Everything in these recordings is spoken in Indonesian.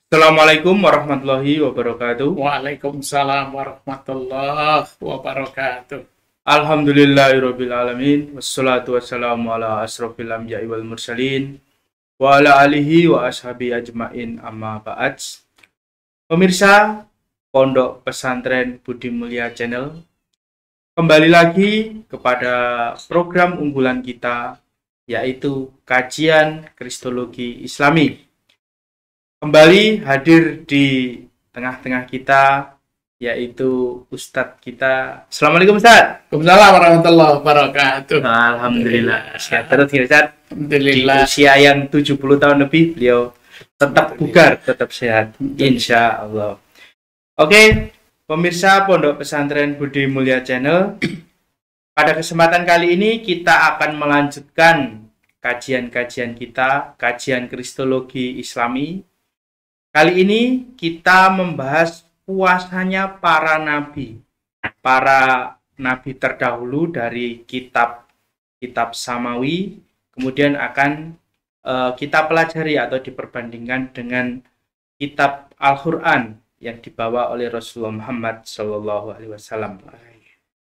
Assalamualaikum warahmatullahi wabarakatuh. Waalaikumsalam warahmatullahi wabarakatuh. Alhamdulillahirabbil alamin wassalatu wassalamu ala asrofil anbiya'i wal mursalin wa ala alihi wa ashabi ajmain amma ba'd. Pemirsa Pondok Pesantren Budi Mulia Channel, kembali lagi kepada program unggulan kita, yaitu kajian Kristologi Islami. Kembali hadir di tengah-tengah kita, yaitu Ustadz kita. Assalamualaikum Ustadz. Waalaikumsalam warahmatullahi wabarakatuh. Alhamdulillah, sehat terus ya Ustadz. Alhamdulillah. Di usia yang 70 tahun lebih, beliau tetap bugar, tetap sehat, insya Allah. Oke, pemirsa Pondok Pesantren Budi Mulia Channel, pada kesempatan kali ini kita akan melanjutkan kajian-kajian kita, kajian Kristologi Islami. Kali ini kita membahas puasanya para nabi terdahulu dari kitab Samawi, kemudian akan kita pelajari atau diperbandingkan dengan kitab Al-Quran yang dibawa oleh Rasulullah Muhammad SAW.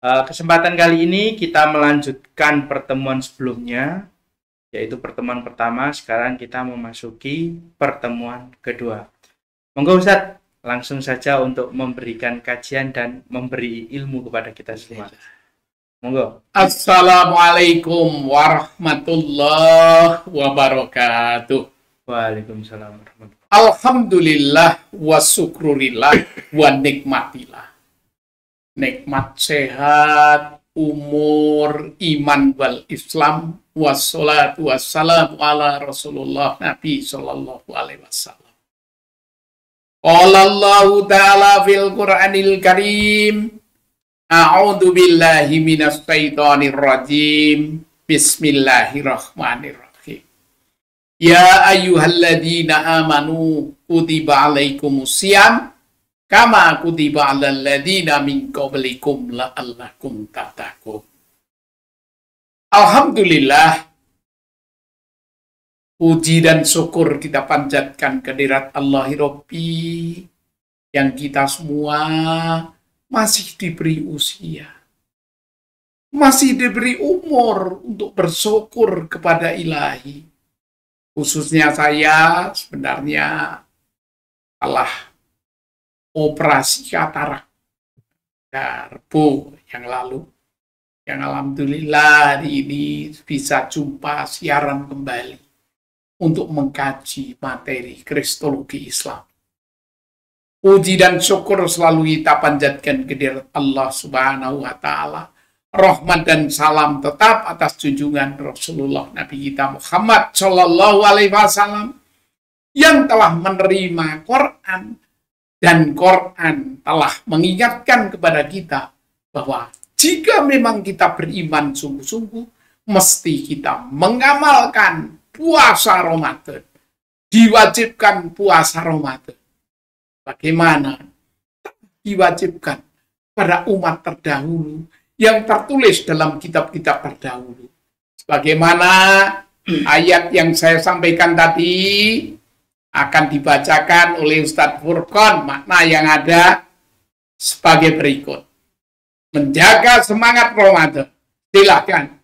Kesempatan kali ini kita melanjutkan pertemuan sebelumnya, yaitu pertemuan pertama. Sekarang kita memasuki pertemuan kedua. Monggo Ustadz, langsung saja untuk memberikan kajian dan memberi ilmu kepada kita semua. Monggo. Assalamualaikum warahmatullahi wabarakatuh. Waalaikumsalam warahmatullahi wabarakatuh. Alhamdulillah wa syukurillah wa nikmatillah. Nikmat sehat, umur, iman wal Islam, wassalatu wassalamu ala Rasulullah Nabi sallallahu alaihi wasallam. Qala Allah ta'ala fil Qur'anil Karim, a'udzu billahi minas syaitonir rajim. Bismillahirrahmanirrahim. Ya ayyuhalladzina amanu kutiba alaikumusiyam kama kutiba alal ladzina min qablikum la'allakum tattaqun. Alhamdulillah, puji dan syukur kita panjatkan kehadirat Allah Rabbi yang kita semua masih diberi usia, masih diberi umur untuk bersyukur kepada Ilahi. Khususnya saya sebenarnya telah operasi katarak Rabu yang lalu, yang alhamdulillah hari ini bisa jumpa siaran kembali untuk mengkaji materi Kristologi Islam. Puji dan syukur selalu kita panjatkan kehadirat Allah Subhanahu wa Ta'ala. Rahmat dan salam tetap atas junjungan Rasulullah Nabi kita Muhammad Sallallahu Alaihi Wasallam yang telah menerima Quran, dan Quran telah mengingatkan kepada kita bahwa jika memang kita beriman sungguh-sungguh, mesti kita mengamalkan puasa Ramadan. Diwajibkan puasa Ramadan. Bagaimana? Diwajibkan pada umat terdahulu yang tertulis dalam kitab-kitab terdahulu. Sebagaimana ayat yang saya sampaikan tadi akan dibacakan oleh Ustadz Furqan, makna yang ada sebagai berikut. Menjaga semangat Ramadan. Silakan.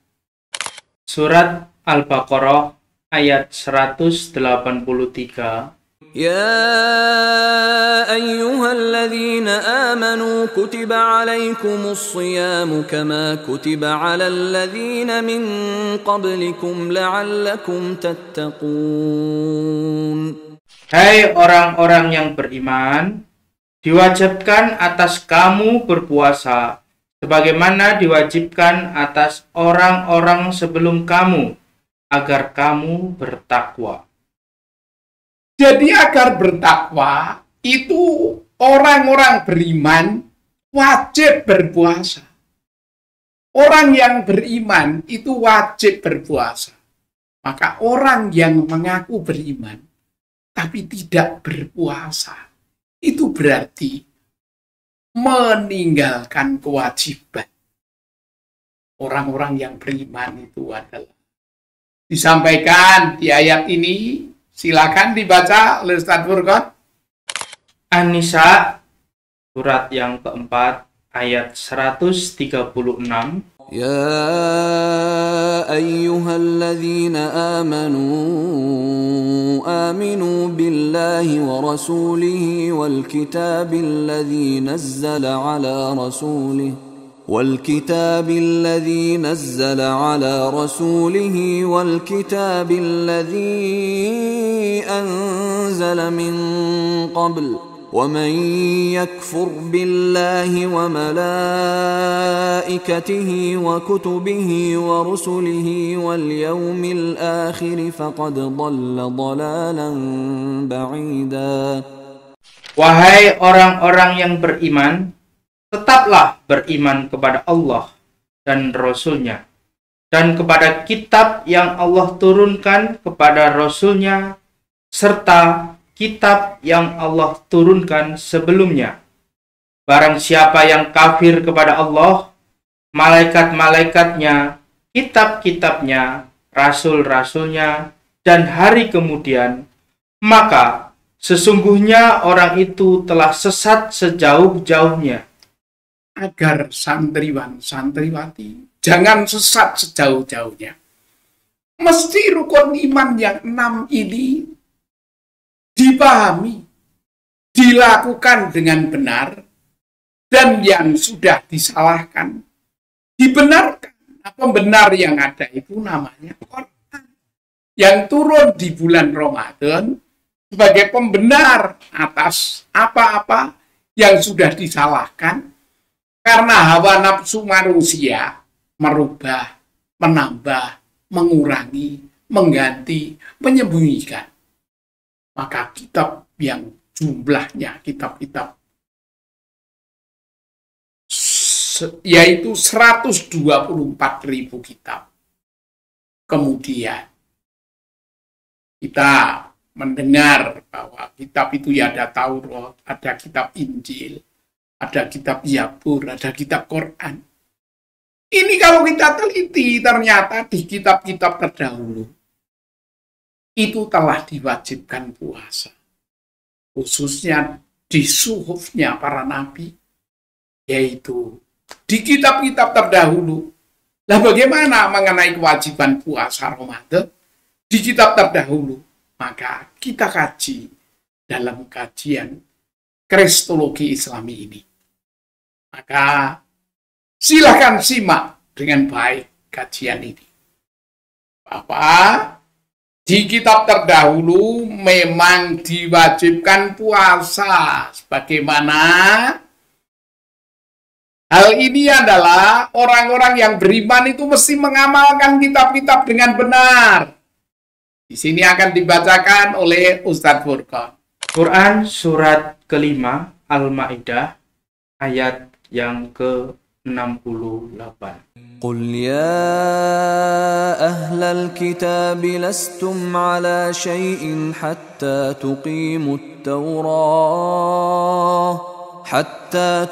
Surat Al-Baqarah ayat 183. يا أيها الذين آمنوا كتب عليكم الصيام كما كتب على الذين من قبلكم لعلكم تتقون. Hai orang-orang yang beriman, diwajibkan atas kamu berpuasa sebagaimana diwajibkan atas orang-orang sebelum kamu, agar kamu bertakwa. Jadi agar bertakwa itu orang-orang beriman wajib berpuasa. Orang yang beriman itu wajib berpuasa. Maka orang yang mengaku beriman tapi tidak berpuasa, itu berarti meninggalkan kewajiban. Orang-orang yang beriman itu adalah disampaikan di ayat ini. Silakan dibaca oleh Ustadz Furqan. An-Nisa surat yang keempat ayat 136. يا أيها الذين آمنوا بالله ورسوله والكتاب الذي نزل على رسوله والكتاب الذي أنزل من قبل ومن يكفر بالله وملائكته وكتبه ورسله واليوم الآخر فقد ضل ضلالا بعيدا. Wahai orang-orang yang beriman, tetaplah beriman kepada Allah dan Rasul-Nya, dan kepada kitab yang Allah turunkan kepada Rasul-Nya, serta kitab yang Allah turunkan sebelumnya. Barang siapa yang kafir kepada Allah, malaikat-malaikatnya, kitab-kitabnya, rasul-rasulnya, dan hari kemudian, maka sesungguhnya orang itu telah sesat sejauh-jauhnya. Agar santriwan, santriwati jangan sesat sejauh-jauhnya. Mesti rukun iman yang 6 ini dipahami, dilakukan dengan benar, dan yang sudah disalahkan dibenarkan. Pembenar yang ada itu namanya Quran, yang turun di bulan Ramadan sebagai pembenar atas apa-apa yang sudah disalahkan karena hawa nafsu manusia merubah, menambah, mengurangi, mengganti, menyembunyikan. Maka kitab yang jumlahnya kitab-kitab yaitu 124.000 kitab. Kemudian kita mendengar bahwa kitab itu ya ada Taurat, ada kitab Injil, ada kitab Zabur, ada kitab Quran. Ini kalau kita teliti ternyata di kitab-kitab terdahulu itu telah diwajibkan puasa. Khususnya di suhufnya para nabi, yaitu di kitab-kitab terdahulu. Nah, bagaimana mengenai kewajiban puasa Ramadan di kitab terdahulu? Maka kita kaji dalam kajian Kristologi Islami ini. Maka silakan simak dengan baik kajian ini. Bapak, di kitab terdahulu memang diwajibkan puasa. Sebagaimana hal ini adalah orang-orang yang beriman itu mesti mengamalkan kitab-kitab dengan benar. Di sini akan dibacakan oleh Ustadz Furqan. Quran surat kelima Al-Ma'idah ayat yang ke-68. قل يا أهل الكتاب لستم على شيء حتى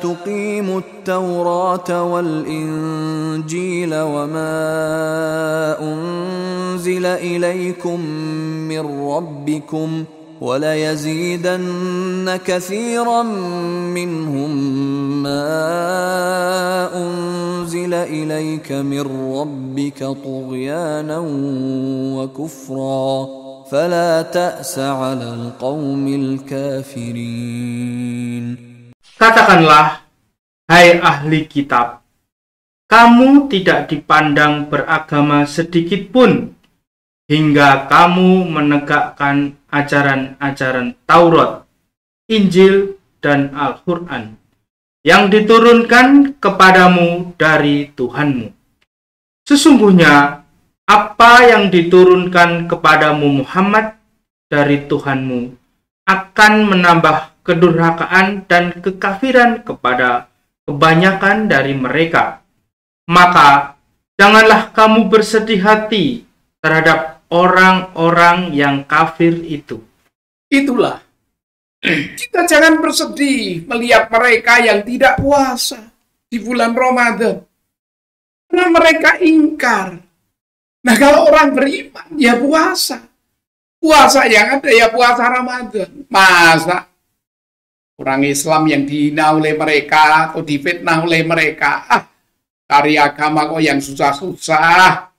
تقيموا التوراة والإنجيل وما أنزل إليكم من ربكم وَلَيَزِيدَنَّ كَثِيرًا مِّنْهُمْ مَا أُنْزِلَ إِلَيْكَ مِنْ رَبِّكَ طُغْيَانًا وَكُفْرًا فَلَا تَأْسَ عَلَى الْقَوْمِ الْكَافِرِينَ. Katakanlah, hai ahli kitab, kamu tidak dipandang beragama sedikit pun hingga kamu menegakkan ajaran-ajaran Taurat, Injil, dan Al-Quran yang diturunkan kepadamu dari Tuhanmu. Sesungguhnya, apa yang diturunkan kepadamu Muhammad dari Tuhanmu akan menambah kedurhakaan dan kekafiran kepada kebanyakan dari mereka. Maka, janganlah kamu bersedih hati terhadap orang-orang yang kafir itu. Itulah, kita jangan bersedih melihat mereka yang tidak puasa di bulan Ramadan. Karena mereka ingkar. Nah, kalau orang beriman, ya puasa. Puasa yang ada ya puasa Ramadan. Masa Orang Islam yang dihina oleh mereka atau difitnah oleh mereka. Cari agama kok yang susah-susah.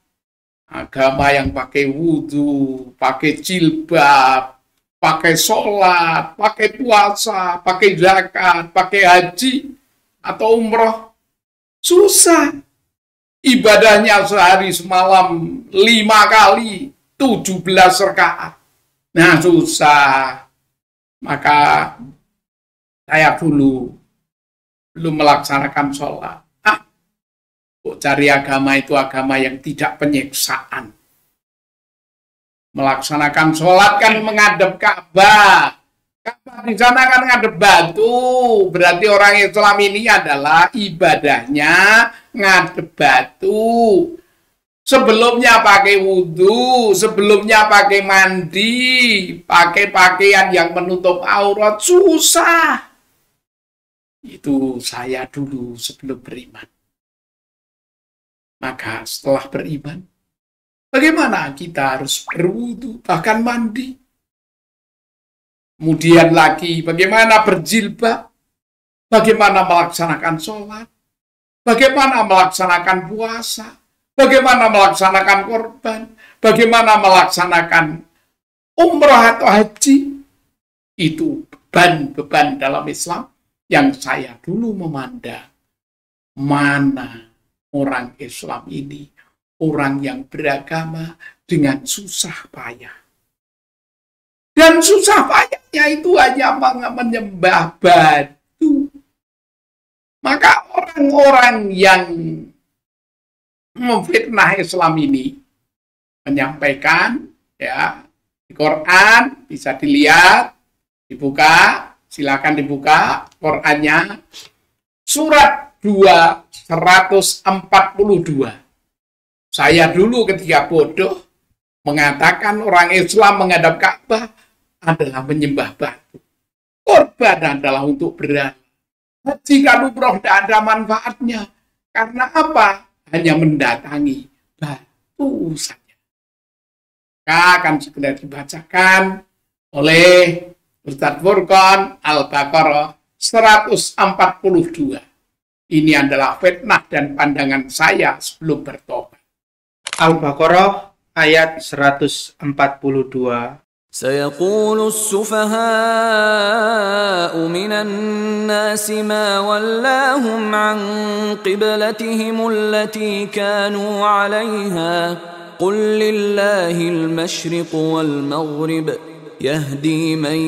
Agama yang pakai wudhu, pakai jilbab, pakai sholat, pakai puasa, pakai zakat, pakai haji, atau umroh. Susah. Ibadahnya sehari semalam 5 kali, 17 rakaat. Nah, susah. Maka saya dulu belum melaksanakan sholat. Cari agama itu agama yang tidak penyiksaan. Melaksanakan sholat kan menghadap Ka'bah. Ka'bah di sana kan menghadap batu. Berarti orang Islam ini adalah ibadahnya ngadep batu. Sebelumnya pakai wudhu, sebelumnya pakai mandi, pakai pakaian yang menutup aurat, susah. Itu saya dulu sebelum beriman. Maka setelah beriman, bagaimana kita harus berwudu, bahkan mandi. Kemudian lagi, bagaimana berjilbab, bagaimana melaksanakan sholat, bagaimana melaksanakan puasa, bagaimana melaksanakan korban, bagaimana melaksanakan umrah atau haji. Itu beban-beban dalam Islam yang saya dulu memandang. Mana orang Islam ini, orang yang beragama dengan susah payah. Dan susah payahnya itu hanya menyembah batu. Maka orang-orang yang memfitnah Islam ini menyampaikan, ya, di Quran bisa dilihat, dibuka, silakan dibuka Qurannya, surat 242. Saya dulu ketika bodoh mengatakan orang Islam menghadap Ka'bah adalah menyembah batu. Korban adalah untuk berhala. Haji dan umroh tidak ada manfaatnya. Karena apa? Hanya mendatangi batu saja. Akan segera dibacakan oleh Ustadz Furqan Al-Baqarah 142. Ini adalah fitnah dan pandangan saya sebelum bertobat. Al-Baqarah ayat 142. سيقول السفهاء من الناس ما ولاهم عن قبلتهم التي كانوا عليها قل لله المشرق والمغرب يهدي من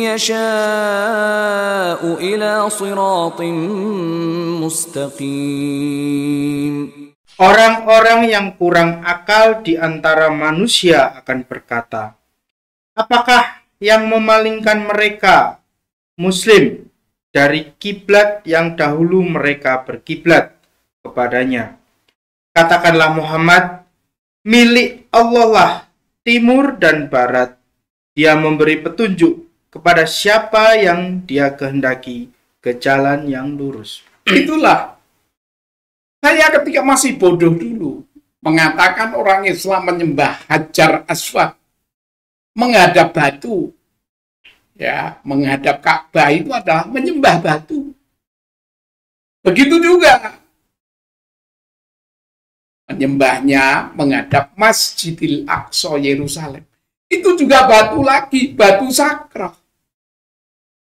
يشاء إلى صراط مستقيم. Orang-orang yang kurang akal di antara manusia akan berkata, apakah yang memalingkan mereka, Muslim, dari kiblat yang dahulu mereka berkiblat kepadanya? Katakanlah Muhammad, milik Allah lah timur dan barat. Dia memberi petunjuk kepada siapa yang dia kehendaki ke jalan yang lurus. Itulah. Saya ketika masih bodoh dulu mengatakan orang Islam menyembah Hajar Aswad, menghadap batu. Ya, menghadap Ka'bah itu adalah menyembah batu. Begitu juga menyembahnya menghadap Masjidil Aqsa Yerusalem. Itu juga batu lagi, batu sakral.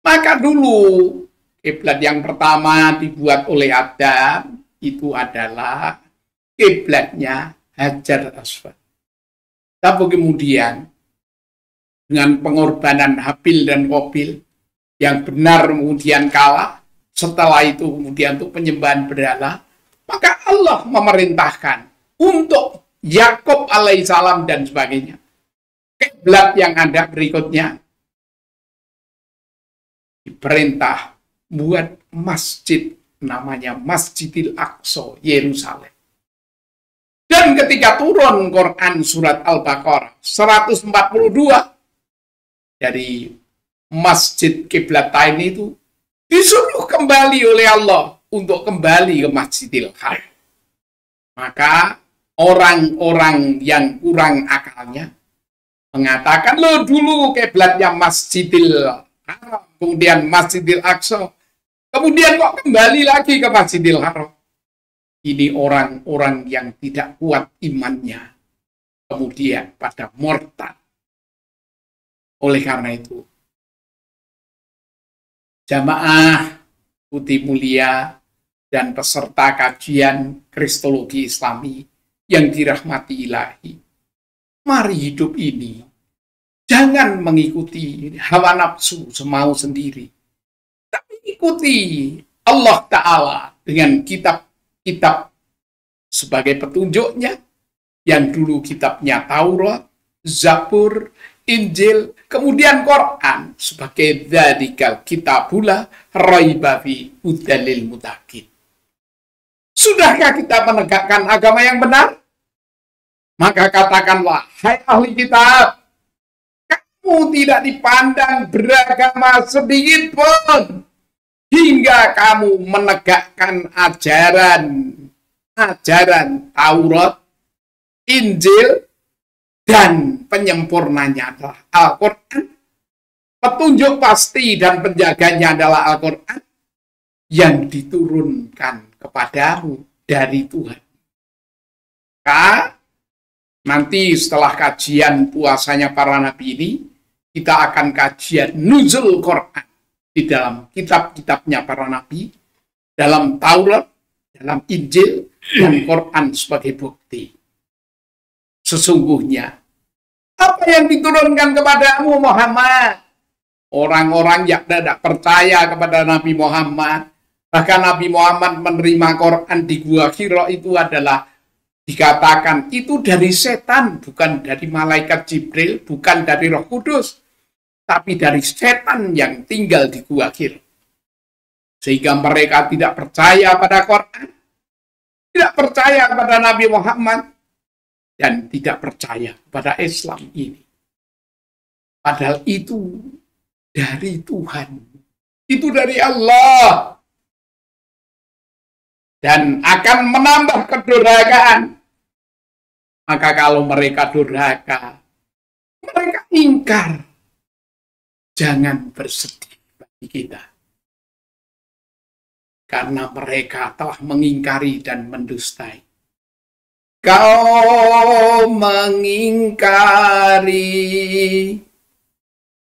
Maka dulu kiblat yang pertama dibuat oleh Adam itu adalah kiblatnya Hajar Aswad. Tapi kemudian dengan pengorbanan Habil dan Qabil yang benar kemudian kalah, setelah itu kemudian untuk penyembahan berhala, maka Allah memerintahkan untuk Yakub alaihissalam dan sebagainya. Kiblat yang ada berikutnya diperintah buat masjid namanya Masjidil Aqsa Yerusalem. Dan ketika turun Quran surat Al-Baqarah 142 dari masjid Qiblatain itu disuruh kembali oleh Allah untuk kembali ke Masjidil Haram. Maka orang-orang yang kurang akalnya mengatakan, lo dulu kiblatnya Masjidil Haram, kemudian Masjidil Aqsa, kemudian kok kembali lagi ke Masjidil Haram. Ini orang-orang yang tidak kuat imannya, kemudian pada murtad. Oleh karena itu, jamaah putih mulia dan peserta kajian Kristologi Islami yang dirahmati Ilahi, mari hidup ini jangan mengikuti hawa nafsu semau sendiri, tapi ikuti Allah Ta'ala dengan kitab-kitab sebagai petunjuknya, yang dulu kitabnya Taurat, Zabur, Injil, kemudian Quran sebagai dzalika kitabula raiba fi hudalil muttaqin. Sudahkah kita menegakkan agama yang benar? Maka katakanlah, hai ahli kitab, kamu tidak dipandang beragama sedikit pun hingga kamu menegakkan ajaran Taurat, Injil, dan penyempurnanya adalah Al-Quran. Petunjuk pasti dan penjaganya adalah Al-Quran yang diturunkan kepadamu dari Tuhan. Nanti setelah kajian puasanya para nabi ini, kita akan kajian nuzul Quran di dalam kitab-kitabnya para nabi, dalam Taurat, dalam Injil, dan Quran sebagai bukti. Sesungguhnya, apa yang diturunkan kepadamu Muhammad? Orang-orang yang tidak percaya kepada Nabi Muhammad, bahkan Nabi Muhammad menerima Quran di Gua Hira itu adalah dikatakan itu dari setan, bukan dari malaikat Jibril, bukan dari Roh Kudus, tapi dari setan yang tinggal di Gua Hira. Sehingga mereka tidak percaya pada Quran, tidak percaya kepada Nabi Muhammad, dan tidak percaya pada Islam ini. Padahal itu dari Tuhan. Itu dari Allah. Dan akan menambah kedurhakaan. Maka kalau mereka durhaka, mereka ingkar. Jangan bersedih bagi kita. Karena mereka telah mengingkari dan mendustai. Kau mengingkari,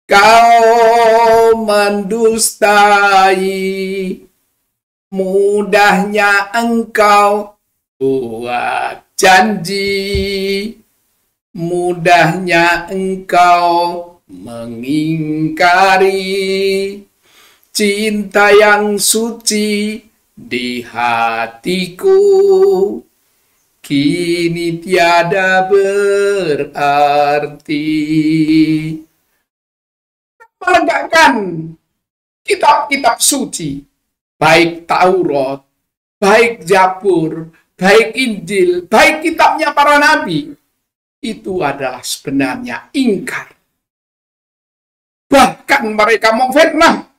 kau mendustai, mudahnya engkau buat janji, mudahnya engkau mengingkari cinta yang suci di hatiku. Kini tiada berarti. Menegakkan kitab-kitab suci, baik Taurat, baik Zabur, baik Injil, baik kitabnya para nabi, itu adalah sebenarnya ingkar. Bahkan mereka memfitnah.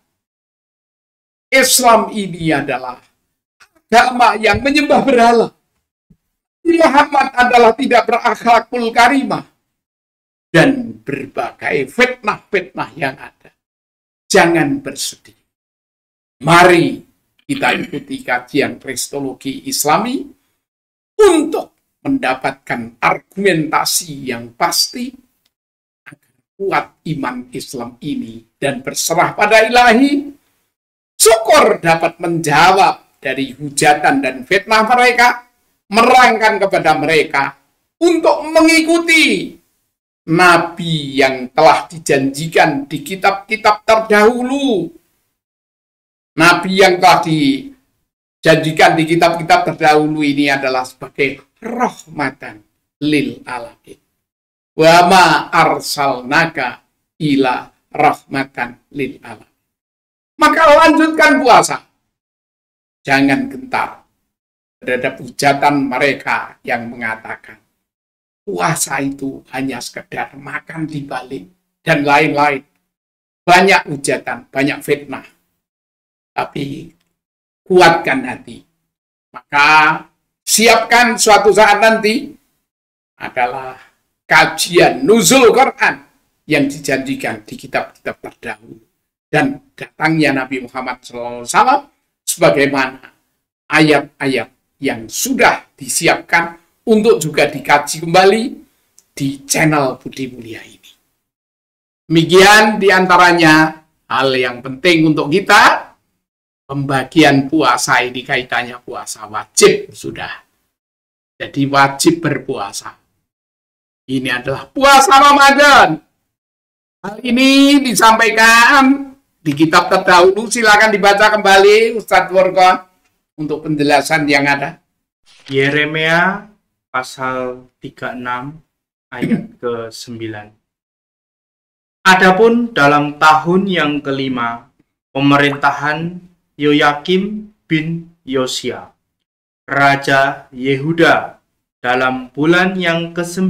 Islam ini adalah agama yang menyembah berhala. Muhammad adalah tidak berakhlakul karimah, dan berbagai fitnah-fitnah yang ada. Jangan bersedih. Mari kita ikuti kajian Kristologi Islami untuk mendapatkan argumentasi yang pasti agar kuat iman Islam ini dan berserah pada Ilahi. Syukur dapat menjawab dari hujatan dan fitnah mereka, merangkan kepada mereka untuk mengikuti Nabi yang telah dijanjikan di kitab-kitab terdahulu. Nabi yang telah dijanjikan di kitab-kitab terdahulu ini adalah sebagai rahmatan lil alamin. Wa ma arsalnaka ila rahmatan lil alamin. Maka lanjutkan puasa. Jangan gentar terhadap hujatan mereka yang mengatakan puasa itu hanya sekedar makan di balik dan lain-lain. Banyak hujatan, banyak fitnah. Tapi kuatkan hati. Maka siapkan suatu saat nanti adalah kajian nuzul Quran yang dijanjikan di kitab-kitab terdahulu. dan datangnya Nabi Muhammad SAW, sebagaimana ayat-ayat yang sudah disiapkan untuk juga dikaji kembali di channel Budi Mulia ini. Demikian diantaranya hal yang penting untuk kita. Pembagian puasa ini kaitannya puasa wajib sudah. Jadi wajib berpuasa. Ini adalah puasa Ramadan. Hal ini disampaikan di kitab terdahulu. Silakan dibaca kembali Ustadz Furqon untuk penjelasan yang ada. Yeremia pasal 36 ayat ke-9. Adapun dalam tahun yang kelima pemerintahan Yoyakim bin Yosia, Raja Yehuda, dalam bulan yang ke-9,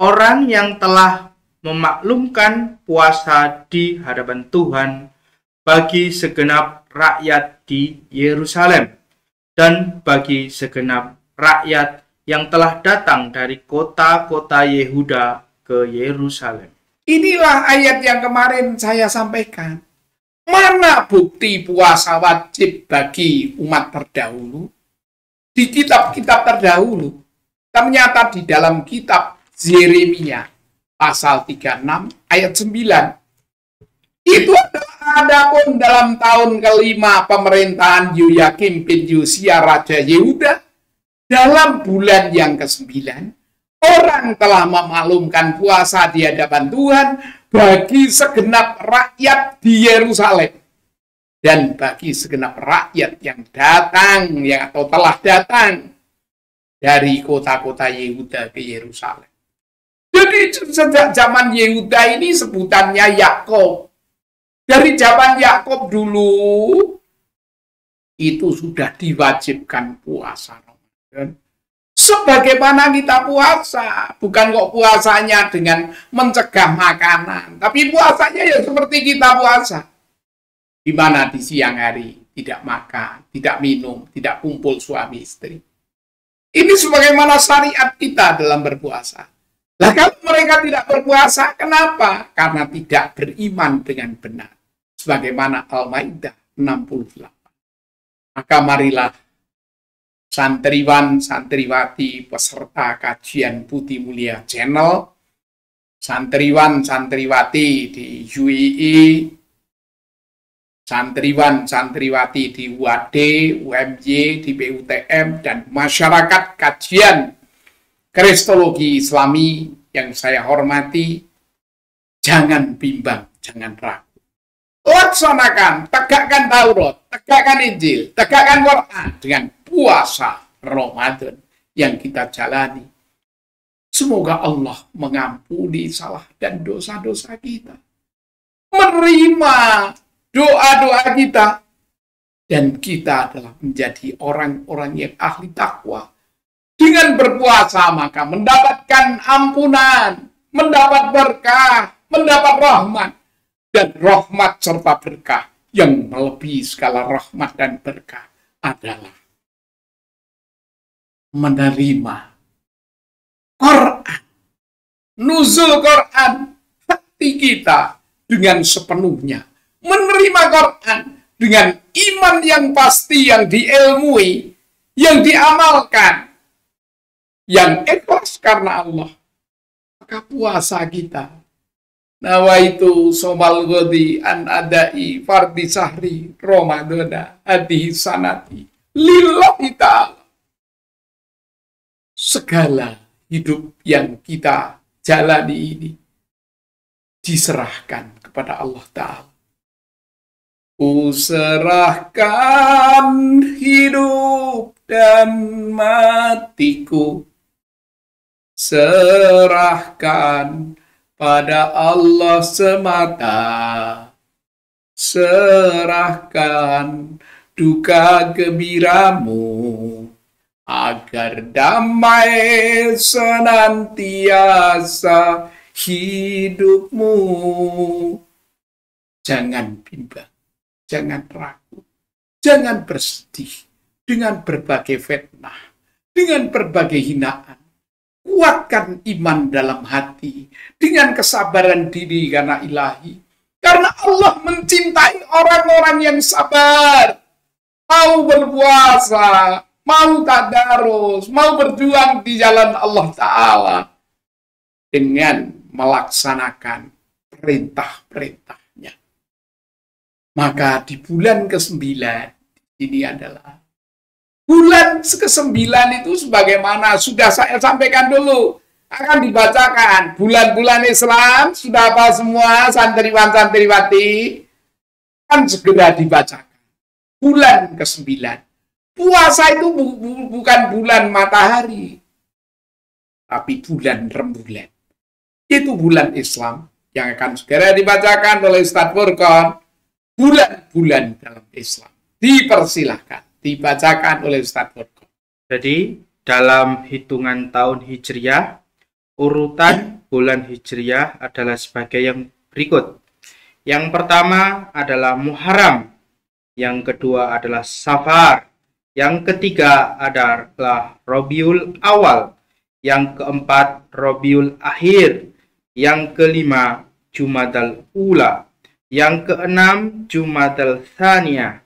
orang yang telah memaklumkan puasa di hadapan Tuhan bagi segenap rakyat di Yerusalem dan bagi segenap rakyat yang telah datang dari kota-kota Yehuda ke Yerusalem. Inilah ayat yang kemarin saya sampaikan. Mana bukti puasa wajib bagi umat terdahulu? Di kitab-kitab terdahulu, ternyata di dalam kitab Yeremia pasal 36 ayat 9. Itu ada pun dalam tahun kelima pemerintahan Yoyakim bin Yosia Raja Yehuda, dalam bulan yang ke-9, orang telah memaklumkan puasa di hadapan Tuhan bagi segenap rakyat di Yerusalem dan bagi segenap rakyat yang datang atau telah datang dari kota-kota Yehuda ke Yerusalem. Jadi sejak zaman Yehuda ini sebutannya Yakub. Dari zaman Yakub dulu itu sudah diwajibkan puasa Ramadan. Sebagaimana kita puasa, bukan kok puasanya dengan mencegah makanan, tapi puasanya ya seperti kita puasa. Di mana di siang hari tidak makan, tidak minum, tidak kumpul suami istri. Ini sebagaimana syariat kita dalam berpuasa. Lah kalau mereka tidak berpuasa, kenapa? Karena tidak beriman dengan benar. Sebagaimana Al-Maidah 68. Maka marilah santriwan, santriwati, peserta kajian Budi Mulia Channel, santriwan, santriwati di UII, santriwan, santriwati di UAD, UMY, di PUTM, dan masyarakat kajian Kristologi Islami yang saya hormati, jangan bimbang, jangan ragu. Laksanakan, tegakkan Taurat, tegakkan Injil, tegakkan Quran dengan puasa Ramadan yang kita jalani. Semoga Allah mengampuni salah dan dosa-dosa kita, menerima doa-doa kita, dan kita adalah menjadi orang-orang yang ahli takwa. Dengan berpuasa maka mendapatkan ampunan, mendapat berkah, mendapat rahmat, dan rahmat serta berkah yang melebihi skala rahmat dan berkah adalah menerima Quran, nuzul Quran, hati kita dengan sepenuhnya, menerima Quran dengan iman yang pasti, yang diilmui, yang diamalkan, yang ikhlas karena Allah. Maka puasa kita, nawaitu somal ghadi an adai fardi sahri Ramadana hadihi sanati lillahi ta'ala. Segala hidup yang kita jalani ini diserahkan kepada Allah Ta'ala. Kuserahkan hidup dan matiku, serahkan pada Allah semata, serahkan duka gembiramu, agar damai senantiasa hidupmu. Jangan bimbang, jangan ragu, jangan bersedih dengan berbagai fitnah, dengan berbagai hinaan. Kuatkan iman dalam hati dengan kesabaran diri karena ilahi. Karena Allah mencintai orang-orang yang sabar, mau berpuasa, mau tadarus, mau berjuang di jalan Allah Ta'ala dengan melaksanakan perintah-perintahnya. Maka di bulan ke-9, ini adalah bulan ke-9 itu sebagaimana sudah saya sampaikan dulu, akan dibacakan. Bulan-bulan Islam, sudah apa semua santriwan-santriwati, akan segera dibacakan. Bulan ke-9. Puasa itu bukan bulan matahari, tapi bulan rembulan. Itu bulan Islam yang akan segera dibacakan oleh Ustadz Furqan. Bulan-bulan dalam Islam. Dipersilahkan, dibacakan oleh Ustadz Furqan. Jadi, dalam hitungan tahun Hijriah, urutan bulan Hijriah adalah sebagai yang berikut. Yang pertama adalah Muharram, yang kedua adalah Safar, yang ketiga adalah Rabiul Awal, yang keempat Rabiul Akhir, yang kelima Jumadal Ula, yang keenam Jumadal Tsaniyah,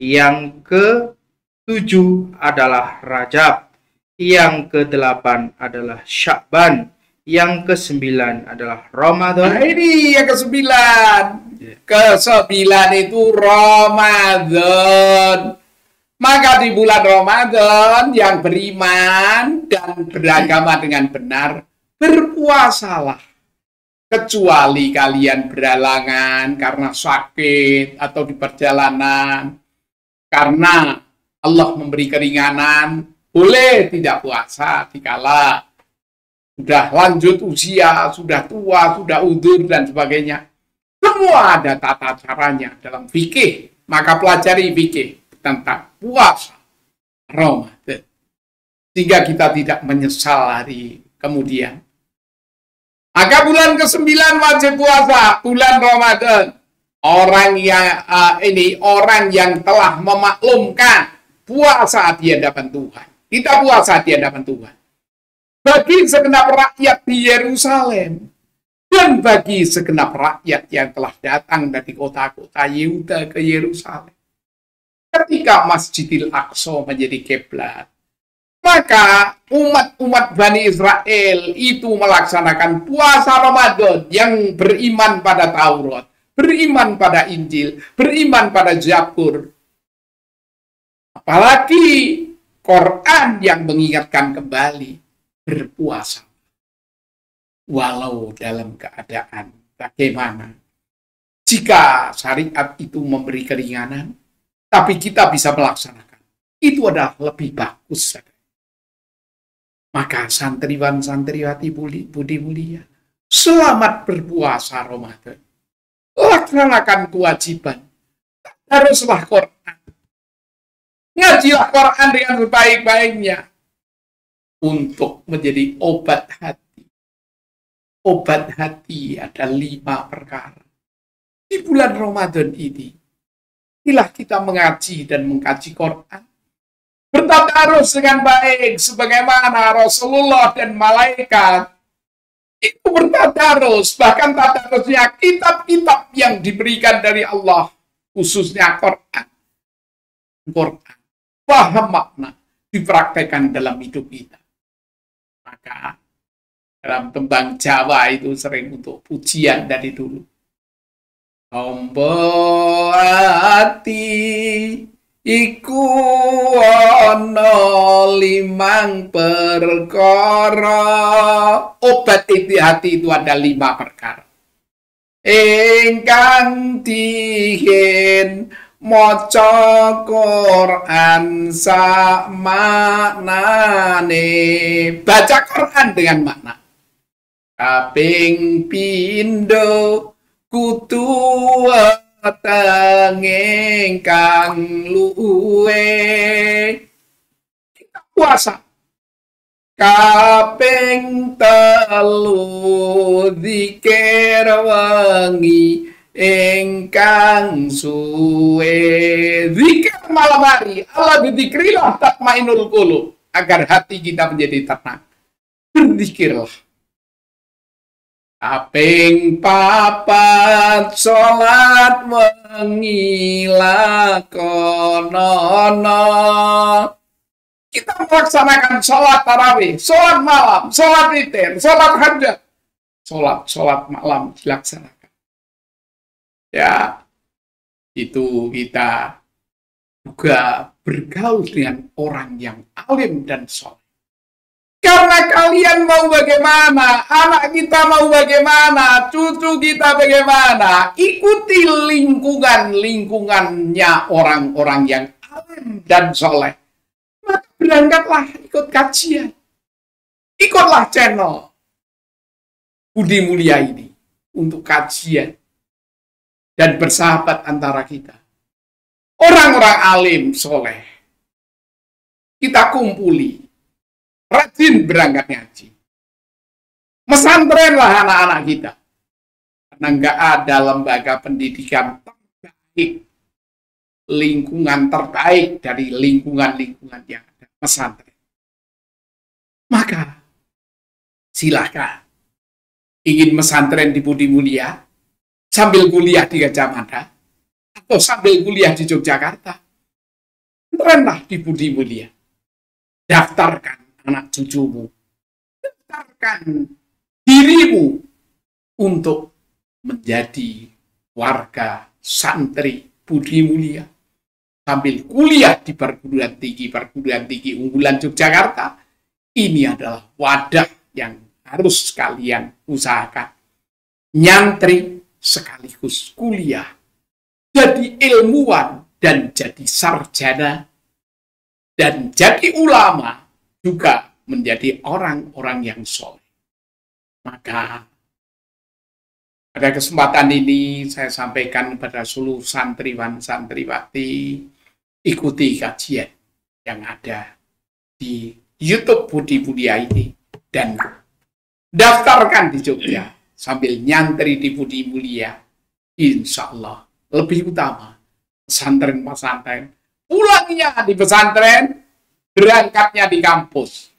yang ketujuh adalah Rajab, yang kedelapan adalah Sya'ban, yang kesembilan adalah Ramadan. Nah, ini yang ke-9. Ke-9 itu Ramadan. Maka di bulan Ramadan yang beriman dan beragama dengan benar, berpuasalah. Kecuali kalian berhalangan karena sakit atau di perjalanan. Karena Allah memberi keringanan, boleh tidak puasa dikala sudah lanjut usia, sudah tua, sudah udzur dan sebagainya. Semua ada tata caranya dalam fikih. Maka pelajari fikih tentang puasa Ramadan. Sehingga kita tidak menyesal hari kemudian. Maka bulan ke-9 wajib puasa, bulan Ramadan. Orang yang telah memaklumkan puasa di hadapan Tuhan. Kita puasa di hadapan Tuhan. Bagi segenap rakyat di Yerusalem dan bagi segenap rakyat yang telah datang dari kota-kota Yehuda ke Yerusalem. Ketika Masjidil Aqsa menjadi kiblat, maka umat-umat Bani Israel itu melaksanakan puasa Ramadan yang beriman pada Taurat, beriman pada Injil, beriman pada Zabur. Apalagi Quran yang mengingatkan kembali berpuasa. Walau dalam keadaan bagaimana. Jika syariat itu memberi keringanan, tapi kita bisa melaksanakan, itu adalah lebih bagus. Maka santriwan-santriwati budi mulia, selamat berpuasa Ramadan. Laksanakan kewajiban. Haruslah Quran. Ngajilah Quran dengan sebaik-baiknya. Untuk menjadi obat hati. Obat hati ada 5 perkara. Di bulan Ramadan ini, inilah kita mengaji dan mengkaji Quran. Bertadarus dengan baik, sebagaimana Rasulullah dan malaikat itu bertadarus. Bahkan tadarusnya kitab-kitab yang diberikan dari Allah, khususnya Quran. Paham makna, dipraktekkan dalam hidup kita. Maka dalam tembang Jawa itu sering untuk pujian dari dulu. Tombo ati iku ana 5 perkara. Obat itu hati itu ada 5 perkara. Ingkang dihin maca Quran sak maknane. Baca Quran dengan makna. Kaping pindho kudu weteng ingkang luwe. Kita puasa. Kaping 3 zikir wengi ingkang suwe. Zikir malam hari. Allah berzikrilah tatmainul qulub, agar hati kita menjadi tenang. Berzikirlah. Kaping papat salat wengi lakonono. Kita melaksanakan sholat tarawih, sholat malam, sholat witir, sholat hajat, sholat malam dilaksanakan. Ya, itu kita juga bergaul dengan orang yang alim dan soleh. Karena kalian mau bagaimana, anak kita mau bagaimana, cucu kita bagaimana, ikuti lingkungannya orang-orang yang alim dan soleh. Maka berangkatlah ikut kajian. Ikutlah channel Budi Mulia ini untuk kajian dan bersahabat antara kita. Orang-orang alim soleh. Kita kumpuli. Rajin berangkat ngaji. Mesantrenlah anak-anak kita. Karena nggak ada lembaga pendidikan terbaik, lingkungan terbaik dari lingkungan-lingkungan yang ada, pesantren. Maka silakan ingin mesantren di Budi Mulia sambil kuliah di Gajah Mada atau sambil kuliah di Yogyakarta, pesantrenlah di Budi Mulia. Daftarkan anak cucumu, daftarkan dirimu untuk menjadi warga santri Budi Mulia. Sambil kuliah di perguruan tinggi unggulan Yogyakarta, ini adalah wadah yang harus kalian usahakan. Nyantri sekaligus kuliah, jadi ilmuwan dan jadi sarjana, dan jadi ulama, juga menjadi orang-orang yang soleh. Maka pada kesempatan ini saya sampaikan kepada seluruh santriwan santriwati, ikuti kajian yang ada di YouTube Budi Mulia ini dan daftarkan di Jogja sambil nyantri di Budi Mulia. Insya Allah lebih utama pesantren-pesantren, pulangnya di pesantren, berangkatnya di kampus.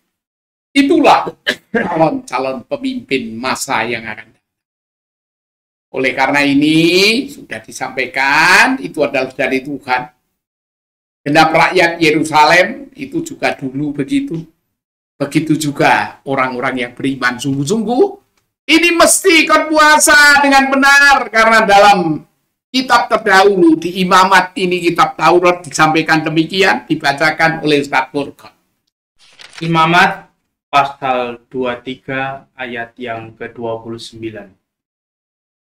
Itulah calon-calon pemimpin masa yang akan datang. Oleh karena ini, sudah disampaikan, itu adalah dari Tuhan. Genap rakyat Yerusalem, itu juga dulu begitu. Begitu juga orang-orang yang beriman sungguh-sungguh. Ini mesti ikut puasa dengan benar, karena dalam kitab terdahulu, di Imamat ini, kitab Taurat disampaikan demikian, dibacakan oleh Ustaz Furqan. Imamat pasal 23 ayat yang ke-29.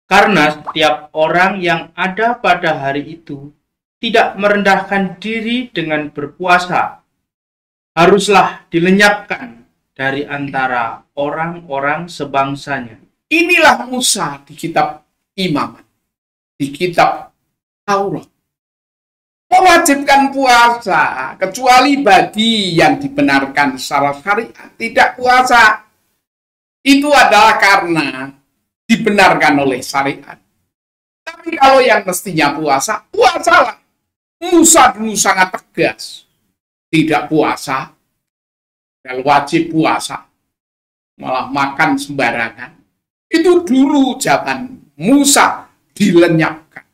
Karena setiap orang yang ada pada hari itu tidak merendahkan diri dengan berpuasa, haruslah dilenyapkan dari antara orang-orang sebangsanya. Inilah Musa di kitab Imamat, di kitab Taurat. Mewajibkan puasa, kecuali bagi yang dibenarkan secara syariat tidak puasa. Itu adalah karena dibenarkan oleh syariat. Tapi kalau yang mestinya puasa, puasalah. Musa dulu sangat tegas. Tidak puasa, dan wajib puasa. Malah makan sembarangan. Itu dulu zaman Musa dilenyapkan.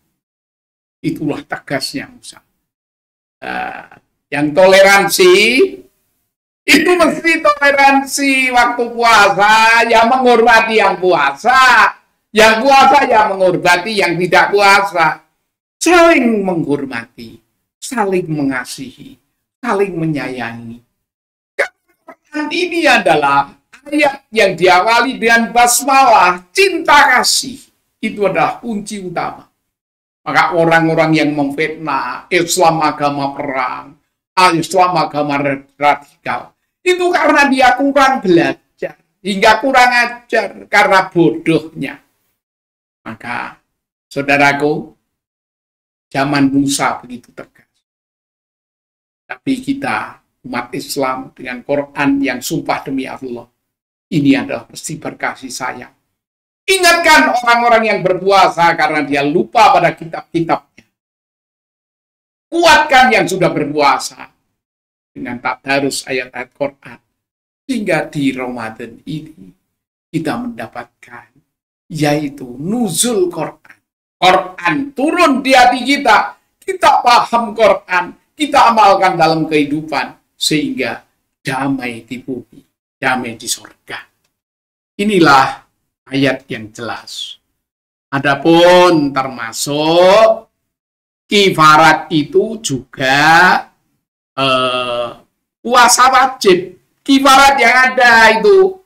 Itulah tegasnya Musa. Yang toleransi, itu mesti toleransi waktu puasa, yang menghormati yang puasa. Yang puasa yang menghormati yang tidak puasa. Saling menghormati, saling mengasihi, saling menyayangi. Quran ini adalah ayat yang diawali dengan basmalah, cinta kasih. Itu adalah kunci utama. Maka orang-orang yang memfitnah Islam agama perang, Islam agama radikal, itu karena dia kurang belajar, hingga kurang ajar, karena bodohnya. Maka, saudaraku, zaman Musa begitu tegas. Tapi kita, umat Islam dengan Quran yang sumpah demi Allah, ini adalah peristiwa kasih sayang. Ingatkan orang-orang yang berpuasa karena dia lupa pada kitab-kitabnya. Kuatkan yang sudah berpuasa dengan tadarus ayat-ayat Quran. Sehingga di Ramadan ini kita mendapatkan yaitu nuzul Quran. Quran turun di hati kita, kita paham Quran, kita amalkan dalam kehidupan, sehingga damai di bumi, damai di surga. Inilah ayat yang jelas. Adapun termasuk kifarat itu juga puasa wajib. Kifarat yang ada itu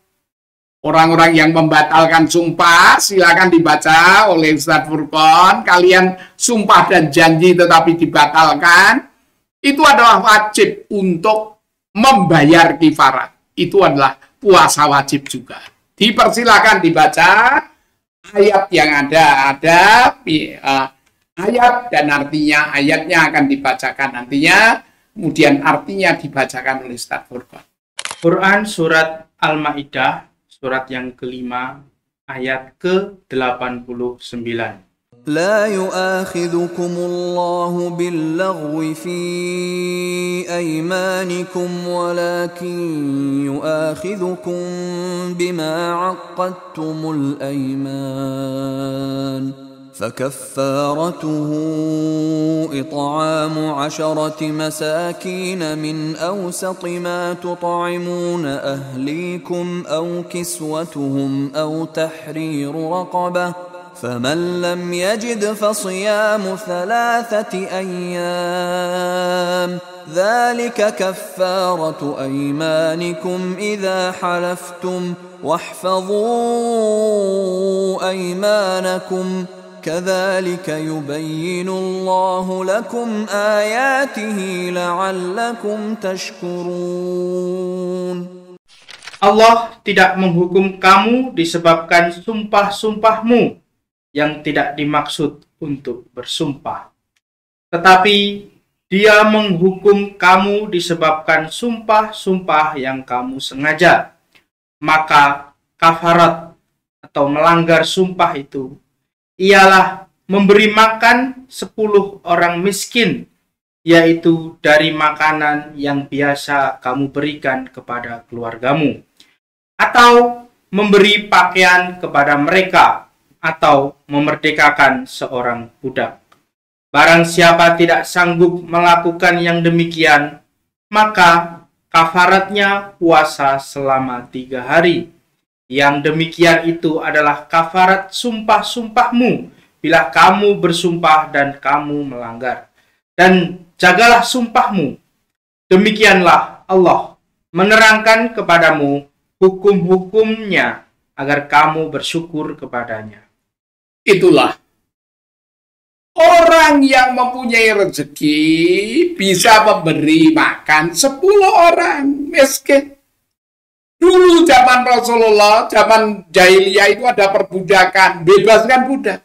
orang-orang yang membatalkan sumpah, silakan dibaca oleh Ustadz Furqon. Kalian sumpah dan janji tetapi dibatalkan, itu adalah wajib untuk membayar kifarat. Itu adalah puasa wajib juga. Dipersilakan dibaca ayat yang ada ayat dan artinya, ayatnya akan dibacakan nantinya, kemudian artinya dibacakan oleh Ustadz Furqon. Quran surat Al-Maidah surat yang kelima ayat ke-89. لا يؤاخذكم الله باللغو في أيمانكم ولكن يؤاخذكم بما عقدتم الأيمان فكفارته إطعام 10 مساكين من أوسط ما تطعمون أهليكم أو كسوتهم أو تحرير رقبة فمن لم يجد فصيام 3 أيام ذلك كفارة أيمانكم إذا حلفتم واحفظوا أيمانكم كذلك يبين الله لكم آياته لعلكم تشكرون. Allah tidak menghukum kamu disebabkan sumpah-sumpahmu yang tidak dimaksud untuk bersumpah. Tetapi Dia menghukum kamu disebabkan sumpah-sumpah yang kamu sengaja. Maka kafarat atau melanggar sumpah itu ialah memberi makan 10 orang miskin, yaitu dari makanan yang biasa kamu berikan kepada keluargamu, atau memberi pakaian kepada mereka, atau memerdekakan seorang budak. Barang siapa tidak sanggup melakukan yang demikian, maka kafaratnya puasa selama 3 hari. Yang demikian itu adalah kafarat sumpah-sumpahmu bila kamu bersumpah dan kamu melanggar. Dan jagalah sumpahmu. Demikianlah Allah menerangkan kepadamu hukum-hukumnya agar kamu bersyukur kepadanya. Itulah orang yang mempunyai rezeki bisa memberi makan 10 orang miskin. Dulu zaman Rasulullah, zaman jahiliyah itu ada perbudakan, bebaskan budak.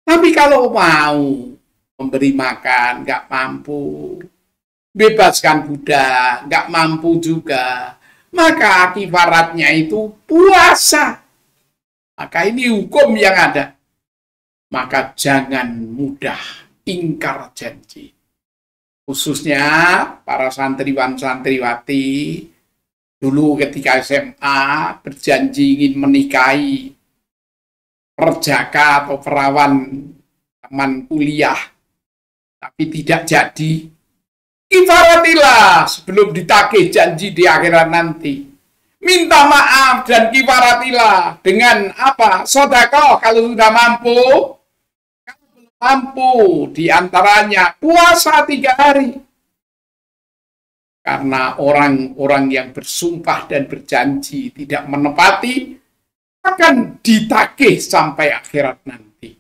Tapi kalau mau memberi makan, nggak mampu, bebaskan budak, nggak mampu juga, maka akibatnya itu puasa. Maka ini hukum yang ada. Maka jangan mudah ingkar janji. Khususnya para santriwan-santriwati, dulu ketika SMA berjanji ingin menikahi perjaka atau perawan teman kuliah, tapi tidak jadi. Kifaratilah sebelum ditagih janji di akhirat nanti. Minta maaf dan kifaratilah dengan apa? Sedekah kalau sudah mampu. Kalau belum mampu, diantaranya puasa 3 hari. Karena orang-orang yang bersumpah dan berjanji tidak menepati akan ditagih sampai akhirat nanti.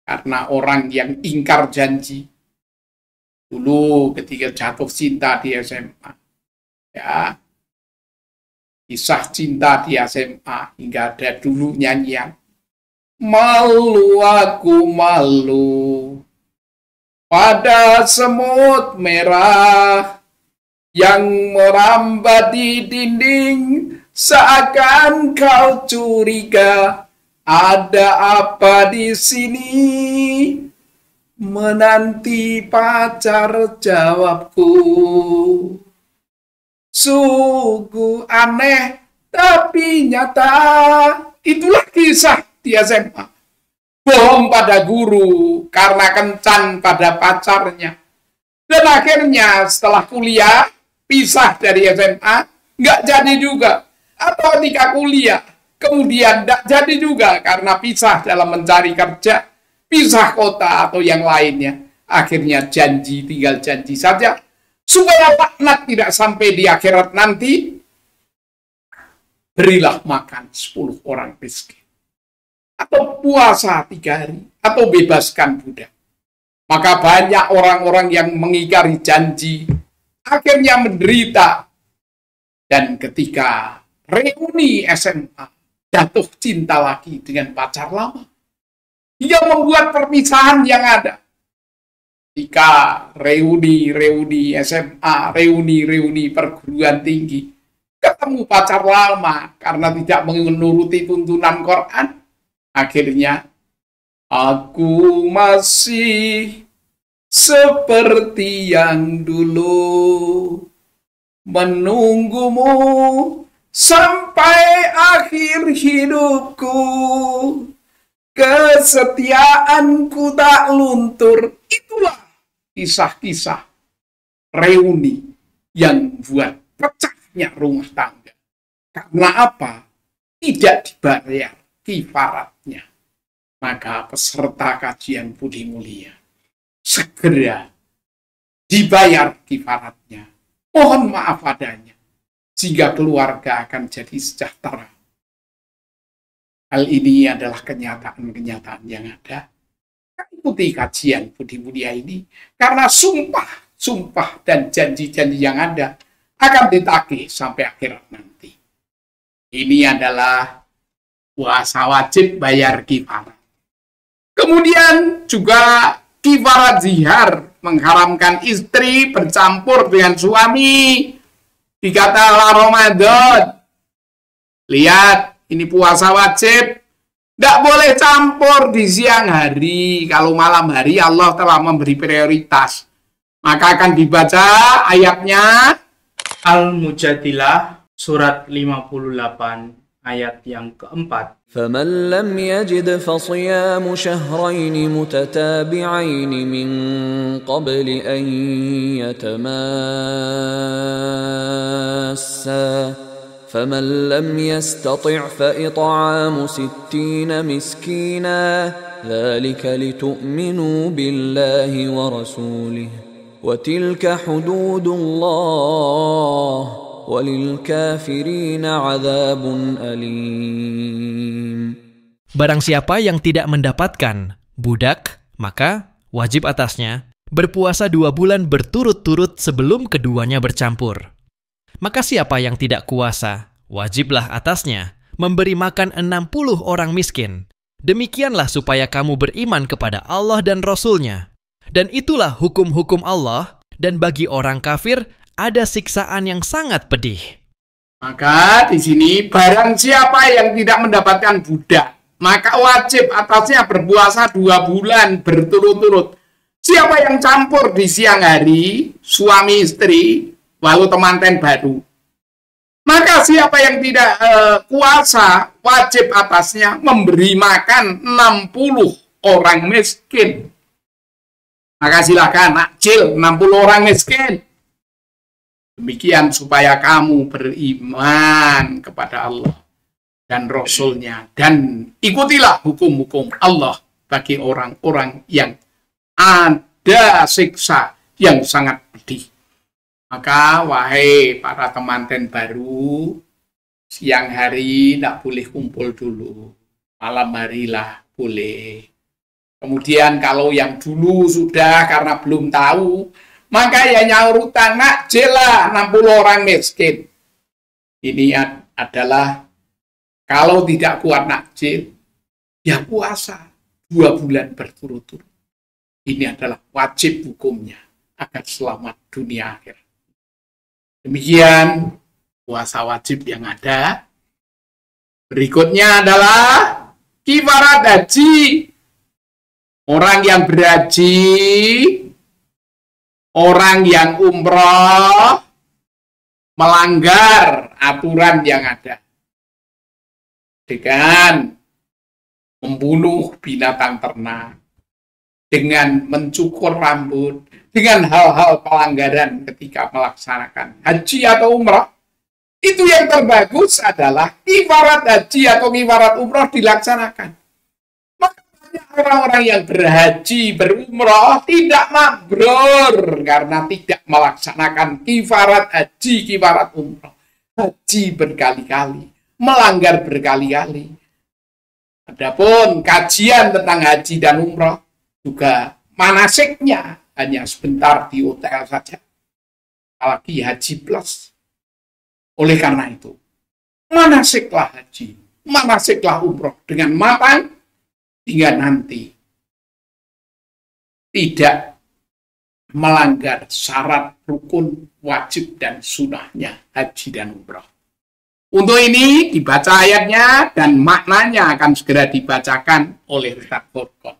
Karena orang yang ingkar janji. Dulu ketika jatuh cinta di SMA, ya, kisah cinta di SMA hingga ada dulu nyanyian, malu aku malu pada semut merah yang merambat di dinding, seakan kau curiga ada apa di sini. Menanti pacar jawabku, sungguh aneh tapi nyata, Itulah kisah di SMA. Bohong pada guru karena kencan pada pacarnya. Dan akhirnya setelah kuliah, pisah dari SMA, nggak jadi juga. Atau ketika kuliah, kemudian nggak jadi juga karena pisah dalam mencari kerja, pisah kota atau yang lainnya. Akhirnya janji, tinggal janji saja. Supaya laknat tidak sampai di akhirat nanti, berilah makan 10 orang miskin. Atau puasa 3 hari. Atau bebaskan budak. Maka banyak orang-orang yang mengingkari janji, akhirnya menderita. Dan ketika reuni SMA, jatuh cinta lagi dengan pacar lama. Dia membuat perpisahan yang ada. Jika reuni SMA, reuni perguruan tinggi, ketemu pacar lama karena tidak menuruti tuntunan Quran, akhirnya aku masih seperti yang dulu menunggumu sampai akhir hidupku, kesetiaanku tak luntur. Itulah kisah-kisah reuni yang buat pecahnya rumah tangga. Karena apa? Tidak dibayar kifaratnya. Maka peserta kajian Budi Mulia, segera dibayar kifaratnya. Mohon maaf adanya, sehingga keluarga akan jadi sejahtera. Hal ini adalah kenyataan-kenyataan yang ada. Ikuti kajian Budi Mulia ini, karena sumpah dan janji-janji yang ada akan ditagih sampai akhirat nanti. Ini adalah puasa wajib bayar kifarat. Kemudian juga kifarat zihar, mengharamkan istri bercampur dengan suami. Dikata Ramadan. Lihat, ini puasa wajib. Nggak boleh campur di siang hari. Kalau malam hari Allah telah memberi prioritas. Maka akan dibaca ayatnya. Al-Mujadilah surat 58 ayat yang keempat. فَمَنْ لَمْ يَجِدْ فَصِيَامُ شَهْرَيْنِ مُتَتَابِعَيْنِ مِنْ قَبْلِ أَنْ يَتَمَاسَّا فَمَنْ لَمْ يَسْتَطِعْ فَإِطْعَامُ 60 مِسْكِينًا ذَلِكَ لِتُؤْمِنُوا بِاللَّهِ وَرَسُولِهِ وَتِلْكَ حُدُودُ اللَّهِ وَلِلْكَافِرِينَ عَذَابٌ أَلِيمٌ. Barang siapa yang tidak mendapatkan budak, maka wajib atasnya berpuasa 2 bulan berturut-turut sebelum keduanya bercampur. Maka siapa yang tidak kuasa, wajiblah atasnya memberi makan 60 orang miskin. Demikianlah supaya kamu beriman kepada Allah dan Rasul-Nya. Dan itulah hukum-hukum Allah, dan bagi orang kafir ada siksaan yang sangat pedih. Maka di sini barang siapa yang tidak mendapatkan budak, maka wajib atasnya berpuasa 2 bulan berturut-turut. Siapa yang campur di siang hari, suami istri, lalu temanten baru, maka siapa yang tidak kuasa, wajib atasnya memberi makan 60 orang miskin. Maka silakan nakjil 60 orang miskin. Demikian supaya kamu beriman kepada Allah dan Rasul-Nya, dan ikutilah hukum-hukum Allah bagi orang-orang yang ada siksa yang sangat pedih. Maka wahai para temanten baru, siang hari tidak boleh kumpul dulu, malam harilah boleh. Kemudian kalau yang dulu sudah karena belum tahu, maka ya nyaur utang, nakjilah 60 orang miskin. Ini adalah kalau tidak kuat nakjil, ya puasa 2 bulan berturut-turut. Ini adalah wajib hukumnya agar selamat dunia akhir. Demikian puasa wajib yang ada. Berikutnya adalah kifarat haji. Orang yang berhaji, orang yang umroh melanggar aturan yang ada. dengan membunuh binatang ternak, dengan mencukur rambut, dengan hal-hal pelanggaran ketika melaksanakan haji atau umrah, itu yang terbagus adalah kifarat haji atau kifarat umrah dilaksanakan. Maka banyak orang-orang yang berhaji, berumrah tidak mabrur karena tidak melaksanakan kifarat haji, kifarat umrah. Haji berkali-kali, melanggar berkali-kali. Adapun kajian tentang haji dan umrah juga manasiknya hanya sebentar di hotel saja. Apalagi haji plus. Oleh karena itu, manasiklah haji, manasiklah umrah dengan matang, hingga nanti tidak melanggar syarat rukun, wajib, dan sunahnya haji dan umrah. Untuk ini dibaca ayatnya dan maknanya akan segera dibacakan oleh Ustaz Furqan.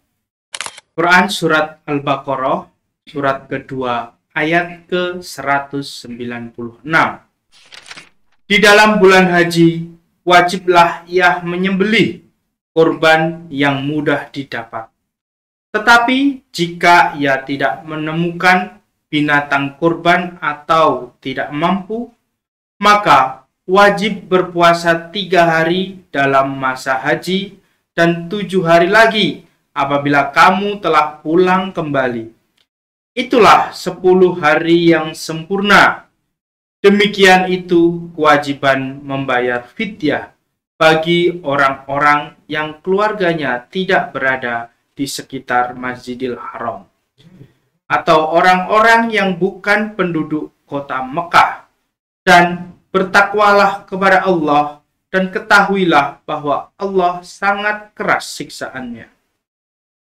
Quran Surat Al-Baqarah, surat kedua, ayat ke-196. Di dalam bulan haji, wajiblah ia menyembelih korban yang mudah didapat. Tetapi jika ia tidak menemukan binatang korban atau tidak mampu, maka wajib berpuasa 3 hari dalam masa haji dan 7 hari lagi apabila kamu telah pulang kembali. Itulah 10 hari yang sempurna. Demikian itu kewajiban membayar fidyah bagi orang-orang yang keluarganya tidak berada di sekitar Masjidil Haram, atau orang-orang yang bukan penduduk kota Mekah. Dan bertakwalah kepada Allah dan ketahuilah bahwa Allah sangat keras siksaannya.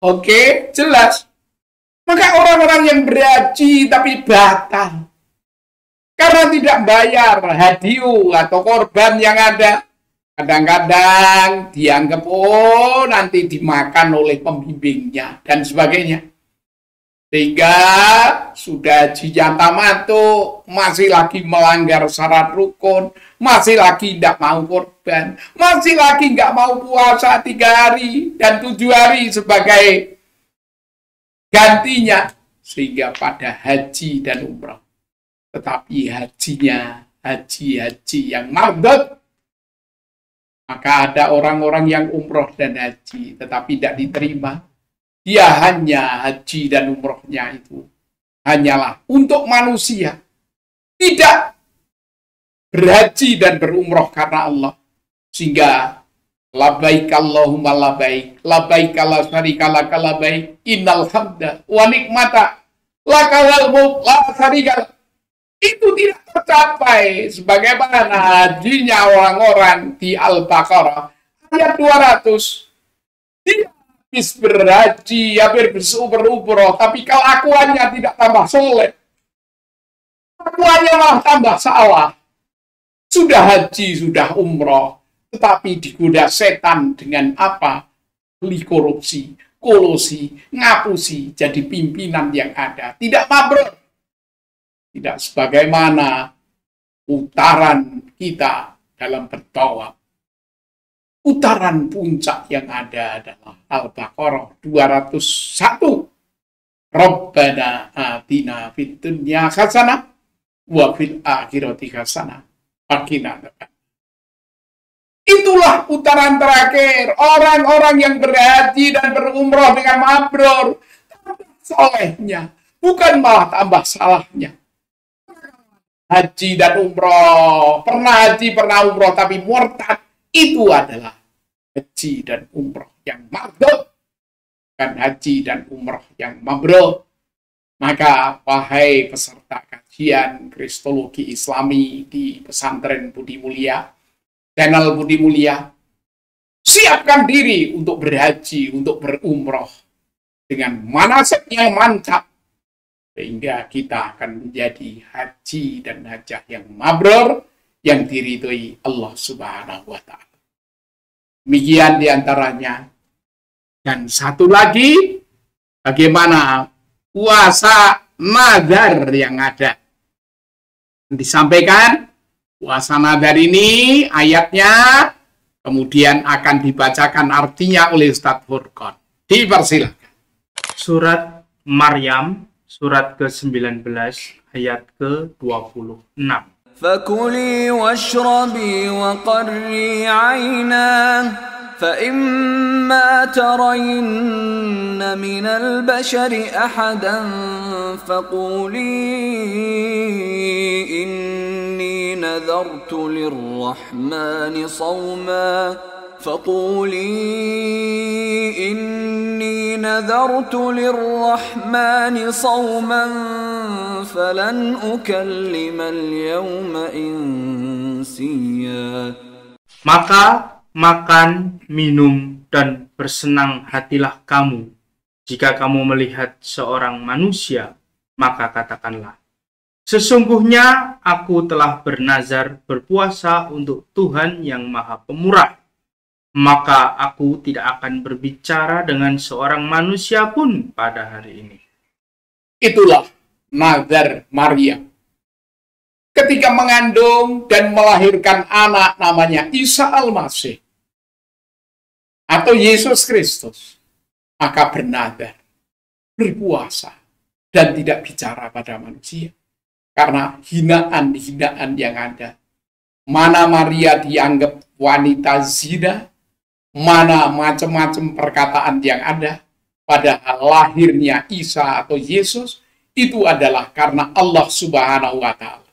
Oke, jelas. Maka orang-orang yang berhaji tapi batal karena tidak bayar hadiu atau korban yang ada, kadang-kadang dianggap nanti dimakan oleh pembimbingnya dan sebagainya. Sehingga sudah hajinya tamattu, masih lagi melanggar syarat rukun, masih lagi tidak mau korban, masih lagi nggak mau puasa 3 hari dan 7 hari sebagai gantinya. Sehingga pada haji dan umrah, tetapi hajinya haji yang mardud, maka ada orang-orang yang umroh dan haji tetapi tidak diterima. Dia hanya haji dan umrohnya itu hanyalah untuk manusia, tidak berhaji dan berumroh karena Allah. Sehingga labbaik Allahumma labbaik, labbaik la syarika laka labbaik, innal hamda wa nikmata lakal mulk la syarika. Itu tidak tercapai sebagaimana hajinya orang-orang di Al-Baqarah ayat 200. Dia habis berhaji, hampir berumroh, tapi kelakuannya tidak tambah soleh. Kelakuannya malah tambah salah. Sudah haji, sudah umroh, tetapi digoda setan dengan apa? Beli korupsi, kolusi, ngapusi, jadi pimpinan yang ada. Tidak mabrur. Tidak sebagaimana putaran kita dalam bertawaf. Putaran puncak yang ada adalah Al-Baqarah 201. Rabbana atina fid dunya hasanah wa fil akhirati hasanah wa qina adzabannar. Itulah putaran terakhir orang-orang yang berhaji dan berumrah dengan mabrur. Tambah solehnya, bukan malah tambah salahnya. Haji dan umrah, pernah haji, pernah umrah, tapi murtad. Itu adalah haji dan umrah yang mardud, bukan haji dan umrah yang mabrur. Maka wahai peserta kajian Kristologi Islami di Pesantren Budi Mulia, channel Budi Mulia, siapkan diri untuk berhaji, untuk berumrah dengan manasik yang mantap, sehingga kita akan menjadi haji dan hajah yang mabrur, yang diridhoi Allah Subhanahu wa Ta'ala. Demikian diantaranya. Dan satu lagi, bagaimana puasa nazar yang ada. Disampaikan, puasa nazar ini ayatnya Kemudian akan dibacakan artinya oleh Ustadz Furqan. Dipersilakan. Surat Maryam, surat ke-19, ayat ke-26. فكلي واشربي وقري عينا فإما ترين من البشر أحدا فقولي إني نذرت للرحمن صوما فلن أكلم اليوم إنسيا. Maka makan, minum, dan bersenang hatilah kamu. Jika kamu melihat seorang manusia, maka katakanlah, sesungguhnya aku telah bernazar berpuasa untuk Tuhan yang Maha Pemurah. Maka aku tidak akan berbicara dengan seorang manusia pun pada hari ini. Itulah nazar Maryam. Ketika mengandung dan melahirkan anak namanya Isa Al-Masih atau Yesus Kristus, maka bernazar, berpuasa, dan tidak bicara pada manusia. Karena hinaan-hinaan yang ada. Mana Maria dianggap wanita zina, mana macam-macam perkataan yang ada, padahal lahirnya Isa atau Yesus itu adalah karena Allah Subhanahu wa Ta'ala.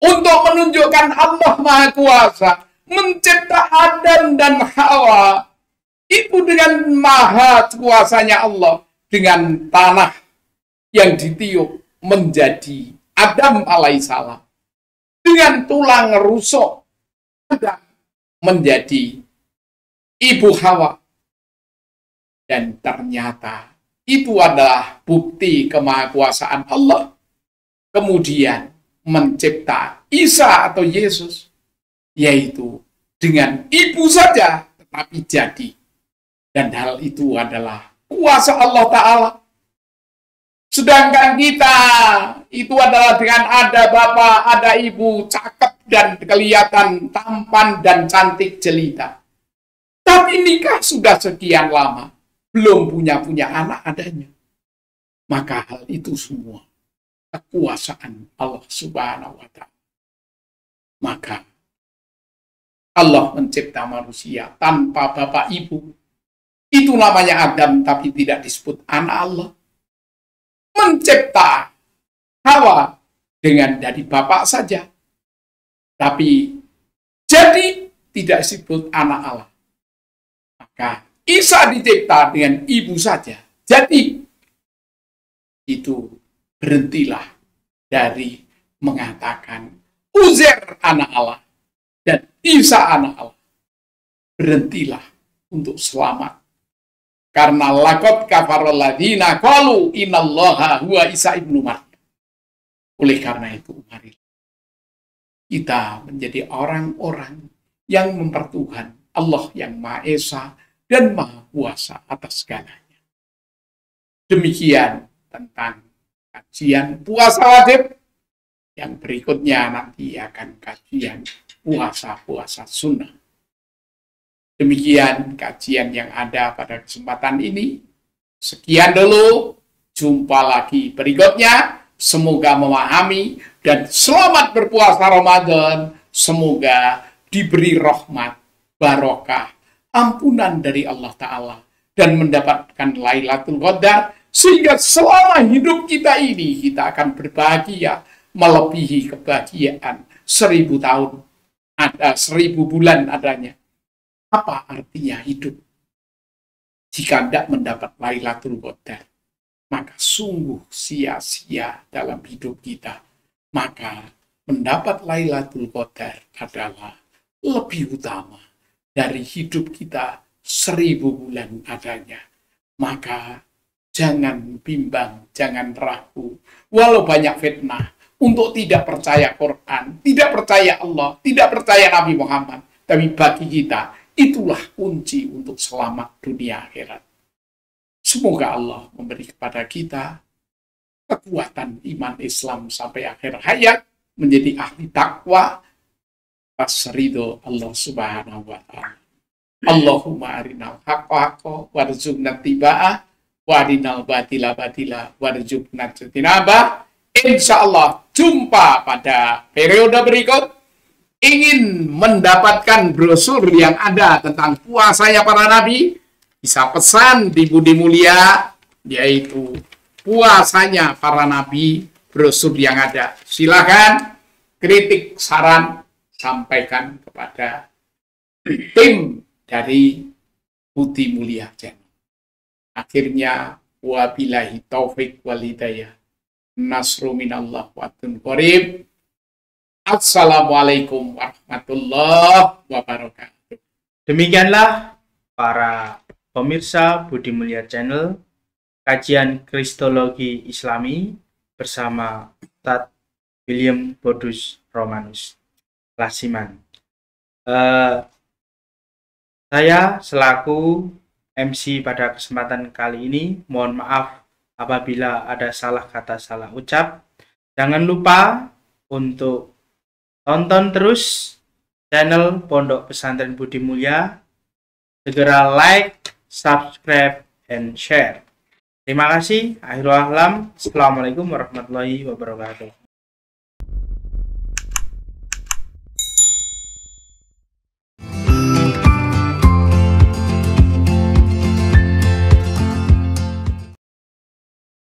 Untuk menunjukkan Allah Maha Kuasa mencipta Adam dan Hawa itu dengan maha kuasanya Allah, dengan tanah yang ditiup menjadi Adam alaihissalam, dengan tulang rusuk Adam menjadi ibu Hawa. Dan ternyata itu adalah bukti kemahakuasaan Allah. Kemudian mencipta Isa atau Yesus, yaitu dengan ibu saja tetapi jadi. Dan hal itu adalah kuasa Allah Ta'ala. Sedangkan kita itu adalah dengan ada bapak, ada ibu, cakep dan kelihatan tampan dan cantik jelita. Tapi nikah sudah sekian lama, belum punya anak adanya. Maka hal itu semua kekuasaan Allah Subhanahu wa Ta'ala. Maka Allah mencipta manusia tanpa bapak ibu. Itu namanya Adam, tapi tidak disebut anak Allah. Mencipta Hawa dengan dari bapak saja, tapi jadi tidak disebut anak Allah. Maka Isa dicipta dengan ibu saja, jadi itu berhentilah dari mengatakan Uzair anak Allah dan Isa anak Allah. Berhentilah untuk selamat. Karena laqad kafarul ladzina qalu innallaha huwa Isa ibnu Maryam. Oleh karena itu, mari kita menjadi orang-orang yang mempertuhan Allah yang Maha Esa dan Maha Kuasa atas segalanya. Demikian tentang kajian puasa wajib. Yang berikutnya nanti akan kajian puasa-puasa sunnah. Demikian kajian yang ada pada kesempatan ini. Sekian dulu. Jumpa lagi berikutnya. Semoga memahami dan selamat berpuasa Ramadan. Semoga diberi rahmat, barokah, ampunan dari Allah Ta'ala. Dan mendapatkan Lailatul Qadar. Sehingga selama hidup kita ini kita akan berbahagia melebihi kebahagiaan 1000 tahun. Ada 1000 bulan adanya. Apa artinya hidup jika tidak mendapat Lailatul Qadar? Maka sungguh sia-sia dalam hidup kita. Maka mendapat Lailatul Qadar adalah lebih utama dari hidup kita 1000 bulan adanya. Maka jangan bimbang, jangan ragu. Walau banyak fitnah untuk tidak percaya Quran, tidak percaya Allah, tidak percaya Nabi Muhammad. Tapi bagi kita, itulah kunci untuk selamat dunia akhirat. Semoga Allah memberi kepada kita kekuatan iman Islam sampai akhir hayat, menjadi ahli takwa, atas ridho Allah Subhanahu wa Ta'ala. Allahumma arinal haqqa haqqa warzuqna tiba'ah wa arinal batila batila warzuqna tinabah. Insyaallah jumpa pada periode berikut. Ingin mendapatkan brosur yang ada tentang puasanya para nabi, bisa pesan di Budi Mulia, yaitu puasanya para nabi, brosur yang ada. Silakan kritik, saran, sampaikan kepada tim dari Budi Mulia Channel. Akhirnya, wabillahi taufik wal hidayah. Nasru minallah wa tun qarib. Assalamualaikum warahmatullahi wabarakatuh. Demikianlah para pemirsa Budi Mulia Channel, kajian Kristologi Islami bersama Ustadz William Bodus Romanus Lasiman. Saya selaku MC pada kesempatan kali ini, mohon maaf apabila ada salah kata, salah ucap. Jangan lupa untuk tonton terus channel Pondok Pesantren Budi Mulia. Segera like, subscribe, and share. Terima kasih. Akhirul alam. Assalamualaikum warahmatullahi wabarakatuh.